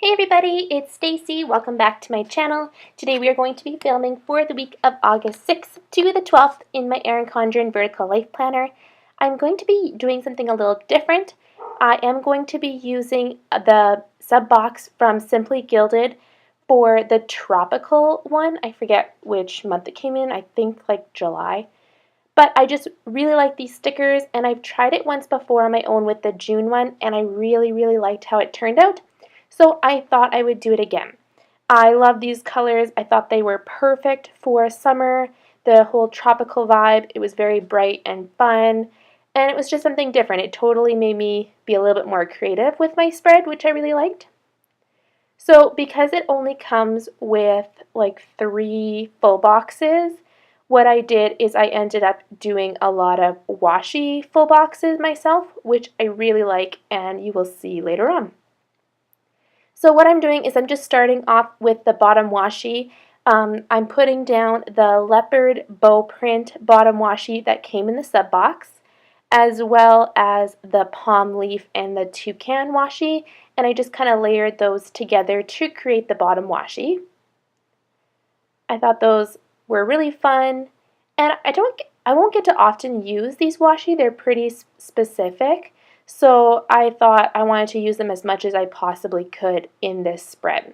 Hey everybody, it's Stacy. Welcome back to my channel. Today we are going to be filming for the week of August 6th to the 12th in my Erin Condren Vertical Life Planner. I'm going to be doing something a little different. I am going to be using the sub box from Simply Gilded for the tropical one. I forget which month it came in. I think like July. But I just really like these stickers, and I've tried it once before on my own with the June one, and I really liked how it turned out. So I thought I would do it again. I love these colors. I thought they were perfect for summer, the whole tropical vibe. It was very bright and fun, and it was just something different. It totally made me be a little bit more creative with my spread, which I really liked. So because it only comes with like 3 full boxes, what I did is I ended up doing a lot of washi full boxes myself, which I really like, and you will see later on. So what I'm doing is I'm just starting off with the bottom washi. I'm putting down the leopard bow print bottom washi that came in the sub box, as well as the palm leaf and the toucan washi, and I just kind of layered those together to create the bottom washi. I thought those were really fun, and I won't get to often use these washi. They're pretty specific, so I thought I wanted to use them as much as I possibly could in this spread.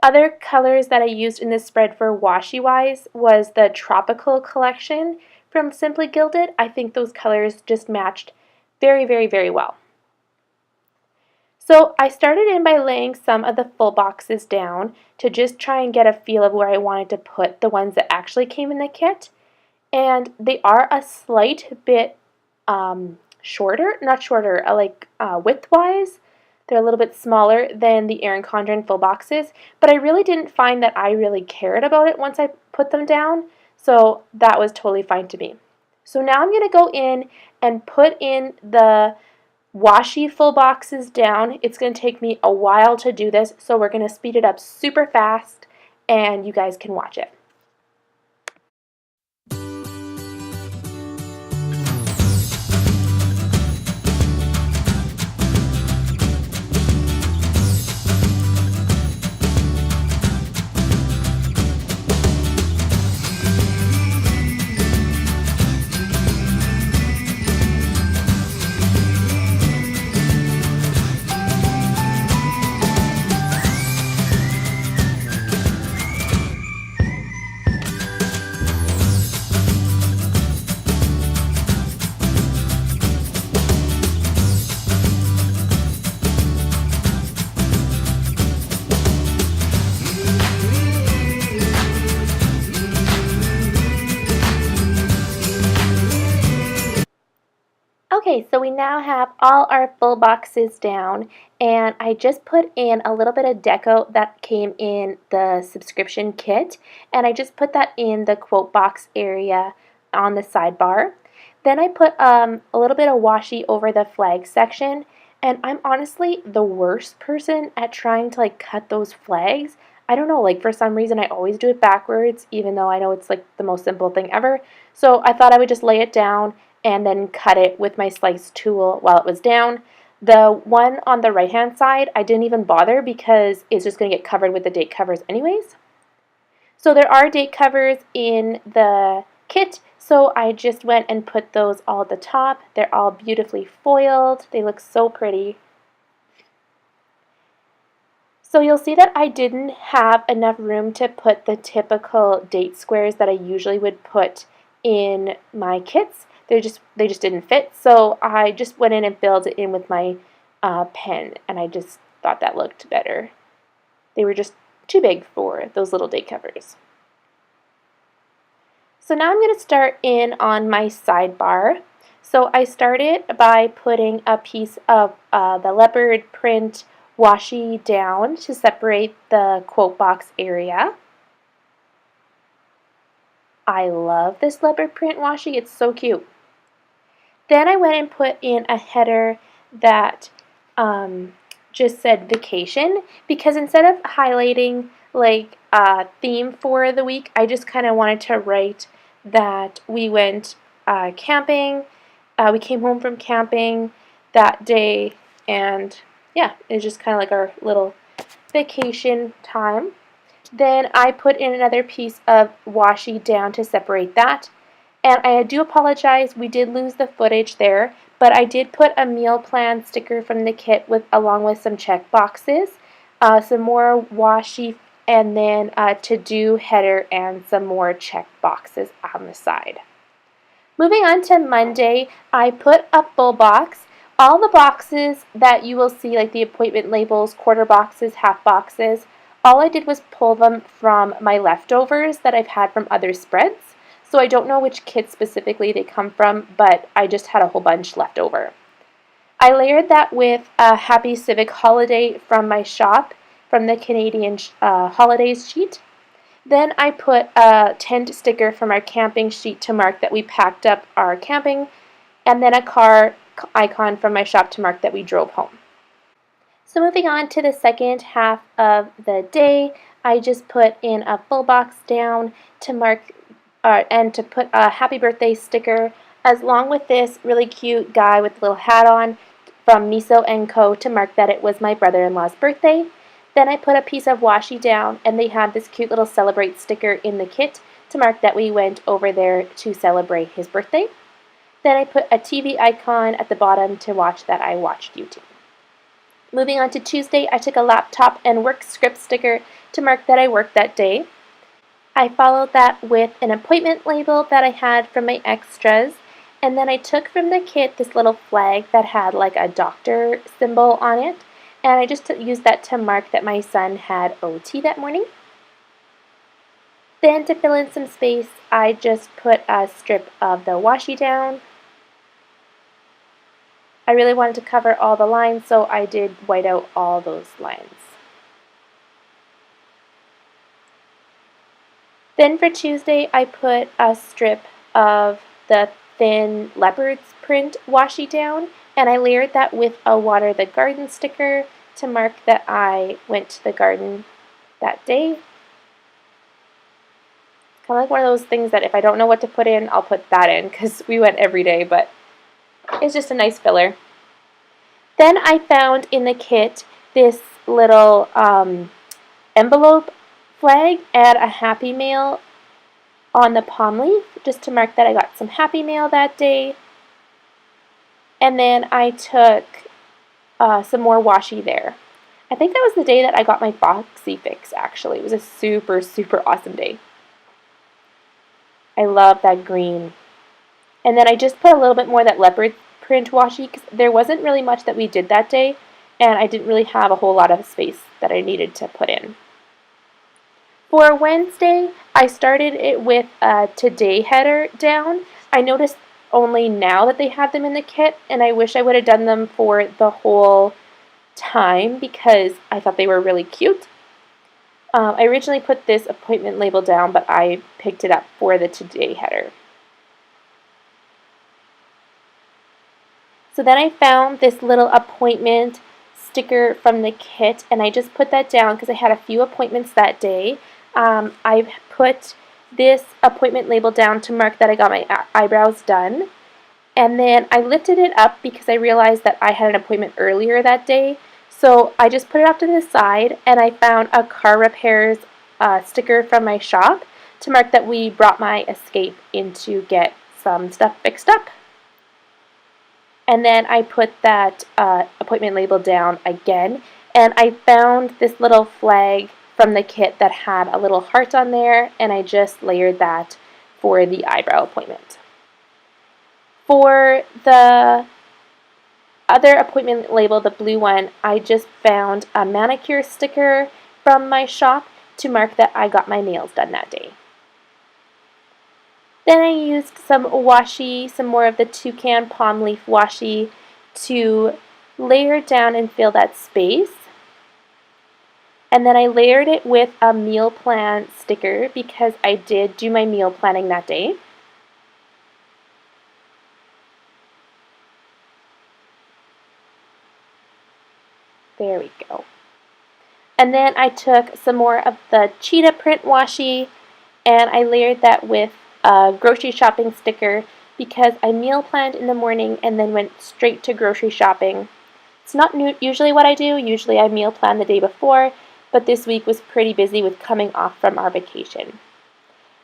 Other colors that I used in this spread for washi wise was the tropical collection from Simply Gilded. I think those colors just matched very well. So I started in by laying some of the full boxes down to just try and get a feel of where I wanted to put the ones that actually came in the kit. And they are a slight bit shorter, not shorter, width-wise. They're a little bit smaller than the Erin Condren full boxes, but I really didn't find that I really cared about it once I put them down, so that was totally fine to me. So now I'm going to go in and put in the washi full boxes down. It's going to take me a while to do this, so we're going to speed it up super fast and you guys can watch it. Okay, so we now have all our full boxes down, and I just put in a little bit of deco that came in the subscription kit, and I just put that in the quote box area on the sidebar. Then I put a little bit of washi over the flag section, and I'm honestly the worst person at trying to like cut those flags. I don't know, like for some reason I always do it backwards, even though I know it's like the most simple thing ever. So I thought I would just lay it down and then cut it with my slice tool while it was down. The one on the right hand side, I didn't even bother because it's just going to get covered with the date covers anyways. So there are date covers in the kit, so I just went and put those all at the top. They're all beautifully foiled. They look so pretty. So you'll see that I didn't have enough room to put the typical date squares that I usually would put in my kits. They just didn't fit, so I just went in and filled it in with my pen, and I just thought that looked better. They were just too big for those little date covers. So now I'm going to start in on my sidebar. So I started by putting a piece of the leopard print washi down to separate the quote box area. I love this leopard print washi, it's so cute. Then I went and put in a header that just said vacation, because instead of highlighting like a theme for the week, I just kind of wanted to write that we went camping, we came home from camping that day, and yeah, it's just kind of like our little vacation time. Then I put in another piece of washi down to separate that. And I do apologize, we did lose the footage there, but I did put a meal plan sticker from the kit along with some check boxes, some more washi, and then a to-do header and some more check boxes on the side. Moving on to Monday, I put a full box. All the boxes that you will see, like the appointment labels, quarter boxes, half boxes, all I did was pull them from my leftovers that I've had from other spreads. So I don't know which kit specifically they come from, but I just had a whole bunch left over. I layered that with a Happy Civic Holiday from my shop, from the Canadian Holidays sheet. Then I put a tent sticker from our camping sheet to mark that we packed up our camping, and then a car icon from my shop to mark that we drove home. So moving on to the second half of the day, I just put in a full box down to mark and to put a happy birthday sticker along with this really cute guy with a little hat on from Miso Co to mark that it was my brother-in-law's birthday. Then I put a piece of washi down, and they had this cute little celebrate sticker in the kit to mark that we went over there to celebrate his birthday. Then I put a TV icon at the bottom to watch that I watched YouTube. Moving on to Tuesday, I took a laptop and work script sticker to mark that I worked that day. I followed that with an appointment label that I had from my extras, and then I took from the kit this little flag that had like a doctor symbol on it, and I just used that to mark that my son had OT that morning. Then to fill in some space, I just put a strip of the washi down. I really wanted to cover all the lines, so I did white out all those lines. Then for Tuesday, I put a strip of the thin leopard's print washi down, and I layered that with a water the garden sticker to mark that I went to the garden that day. Kind of like one of those things that if I don't know what to put in, I'll put that in, because we went every day, but it's just a nice filler. Then I found in the kit this little envelope flag and a Happy Mail on the palm leaf, just to mark that I got some Happy Mail that day. And then I took some more washi there. I think that was the day that I got my Foxy fix, actually. It was a super, super awesome day. I love that green. And then I just put a little bit more of that leopard print washi, because there wasn't really much that we did that day, and I didn't really have a whole lot of space that I needed to put in. For Wednesday, I started it with a today header down. I noticed only now that they have them in the kit, and I wish I would have done them for the whole time because I thought they were really cute. I originally put this appointment label down, but I picked it up for the today header. So then I found this little appointment sticker from the kit, and I just put that down because I had a few appointments that day. I put this appointment label down to mark that I got my eyebrows done. And then I lifted it up because I realized that I had an appointment earlier that day. So I just put it off to the side, and I found a car repairs sticker from my shop to mark that we brought my Escape in to get some stuff fixed up. And then I put that appointment label down again, and I found this little flag from the kit that had a little heart on there, and I just layered that for the eyebrow appointment. For the other appointment label, the blue one, I just found a manicure sticker from my shop to mark that I got my nails done that day. Then I used some washi, some more of the toucan palm leaf washi to layer down and fill that space. And then I layered it with a meal plan sticker because I did do my meal planning that day. There we go. And then I took some more of the cheetah print washi and I layered that with a grocery shopping sticker because I meal planned in the morning and then went straight to grocery shopping. It's not usually what I do. Usually I meal plan the day before, but this week was pretty busy with coming off from our vacation.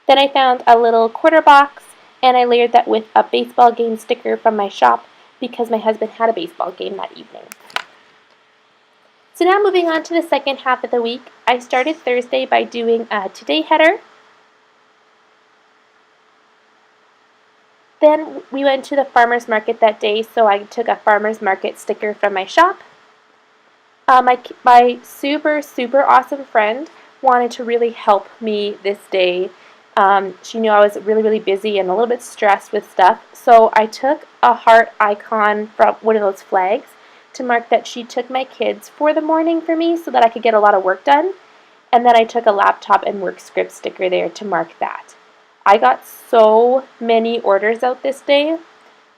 Then I found a little quarter box, and I layered that with a baseball game sticker from my shop because my husband had a baseball game that evening. So now moving on to the second half of the week, I started Thursday by doing a today header. Then we went to the farmer's market that day, so I took a farmer's market sticker from my shop. My super awesome friend wanted to really help me this day. She knew I was really busy and a little bit stressed with stuff, so I took a heart icon from one of those flags to mark that she took my kids for the morning for me so that I could get a lot of work done. And then I took a laptop and work script sticker there to mark that. I got so many orders out this day,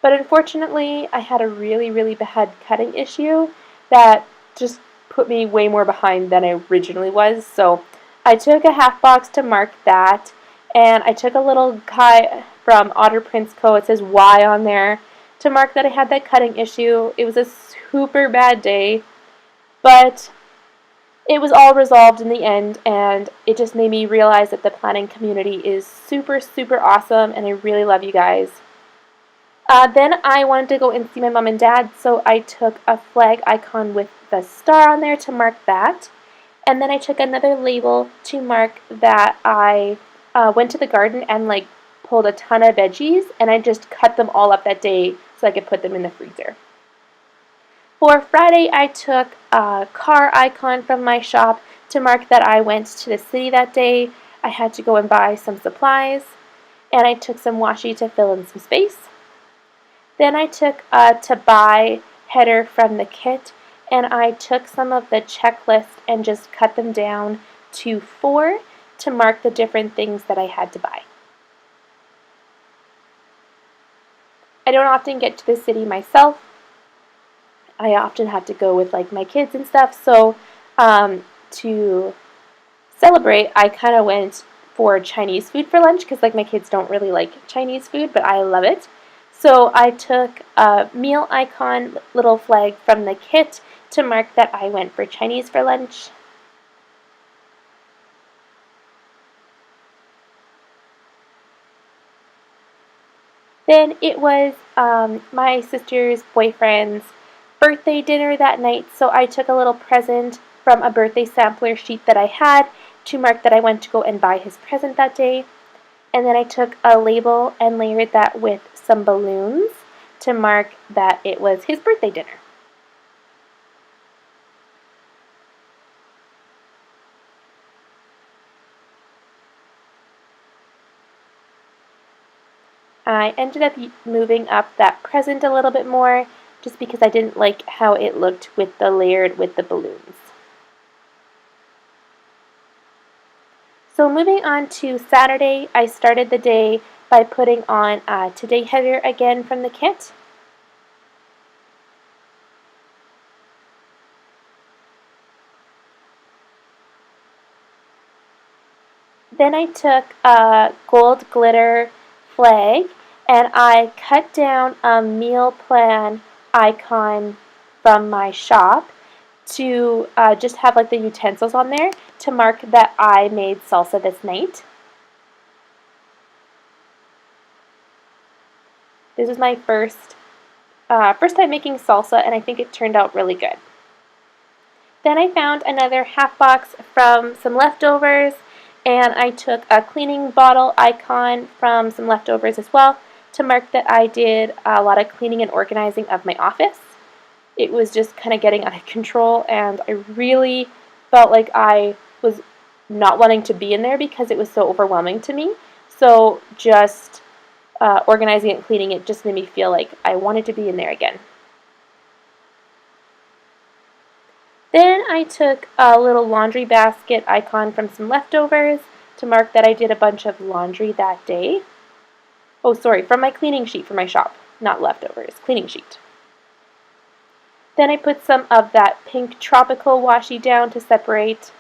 but unfortunately I had a really bad cutting issue that just put me way more behind than I originally was. So I took a half box to mark that, and I took a little guy from Otter Prints Co. It says Y on there to mark that I had that cutting issue. It was a super bad day, but it was all resolved in the end, and it just made me realize that the planning community is super awesome, and I really love you guys. Then I wanted to go and see my mom and dad, so I took a flag icon with the star on there to mark that. And then I took another label to mark that I went to the garden and pulled a ton of veggies, and I just cut them all up that day so I could put them in the freezer. For Friday, I took a car icon from my shop to mark that I went to the city that day. I had to go and buy some supplies, and I took some washi to fill in some space. Then I took a to buy header from the kit, and I took some of the checklist and just cut them down to 4 to mark the different things that I had to buy. I don't often get to the city myself. I often have to go with my kids and stuff, so to celebrate, I kind of went for Chinese food for lunch because my kids don't really like Chinese food, but I love it. So I took a meal icon little flag from the kit to mark that I went for Chinese for lunch. Then it was my sister's boyfriend's birthday dinner that night, so I took a little present from a birthday sampler sheet that I had to mark that I went to go and buy his present that day. And then I took a label and layered that with some balloons to mark that it was his birthday dinner. I ended up moving up that present a little bit more just because I didn't like how it looked with the layered with the balloons. So moving on to Saturday, I started the day by putting on a today header again from the kit. Then I took a gold glitter flag and I cut down a meal plan icon from my shop to just have the utensils on there to mark that I made salsa this night. This is my first time making salsa, and I think it turned out really good. Then I found another half box from some leftovers, and I took a cleaning bottle icon from some leftovers as well to mark that I did a lot of cleaning and organizing of my office. It was just kind of getting out of control, and I really felt like I was not wanting to be in there because it was so overwhelming to me. So just organizing and cleaning it just made me feel like I wanted to be in there again. Then I took a little laundry basket icon from some leftovers to mark that I did a bunch of laundry that day. Oh, sorry, from my cleaning sheet for my shop, not leftovers, cleaning sheet. Then I put some of that pink tropical washi down to separate.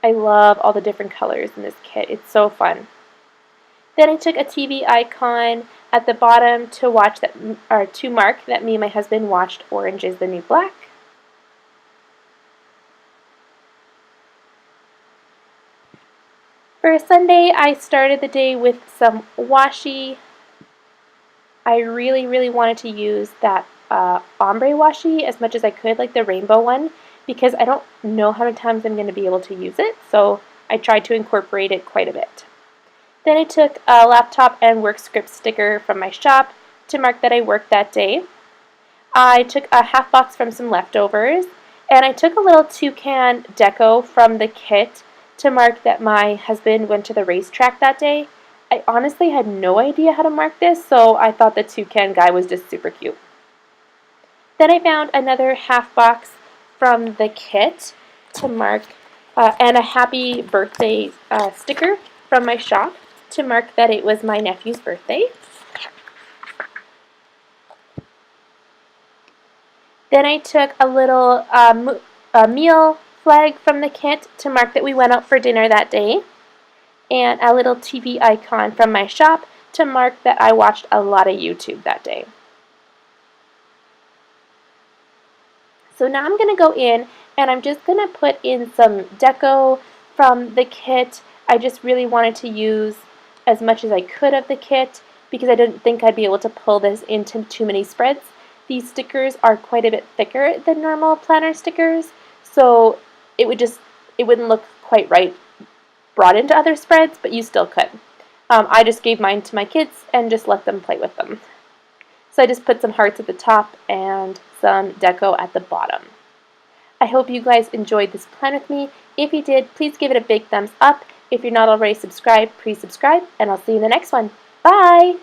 I love all the different colors in this kit. It's so fun. Then I took a TV icon at the bottom to watch that, or to mark that me and my husband watched Orange is the New Black. For Sunday, I started the day with some washi. I really wanted to use that ombre washi as much as I could, like the rainbow one, because I don't know how many times I'm going to be able to use it, so I tried to incorporate it quite a bit. Then I took a laptop and work script sticker from my shop to mark that I worked that day. I took a half box from some leftovers, and I took a little toucan deco from the kit to mark that my husband went to the racetrack that day. I honestly had no idea how to mark this, so I thought the toucan guy was just super cute. Then I found another half box from the kit to mark, and a happy birthday sticker from my shop to mark that it was my nephew's birthday. Then I took a little meal flag from the kit to mark that we went out for dinner that day, and a little TV icon from my shop to mark that I watched a lot of YouTube that day. So now I'm going to go in and I'm just going to put in some deco from the kit. I just really wanted to use as much as I could of the kit because I didn't think I'd be able to pull this into too many spreads. These stickers are quite a bit thicker than normal planner stickers, so it wouldn't look quite right brought into other spreads, but you still could. I just gave mine to my kids and just let them play with them. So I just put some hearts at the top and some deco at the bottom. I hope you guys enjoyed this plan with me. If you did, please give it a big thumbs up. If you're not already subscribed, please subscribe, and I'll see you in the next one. Bye!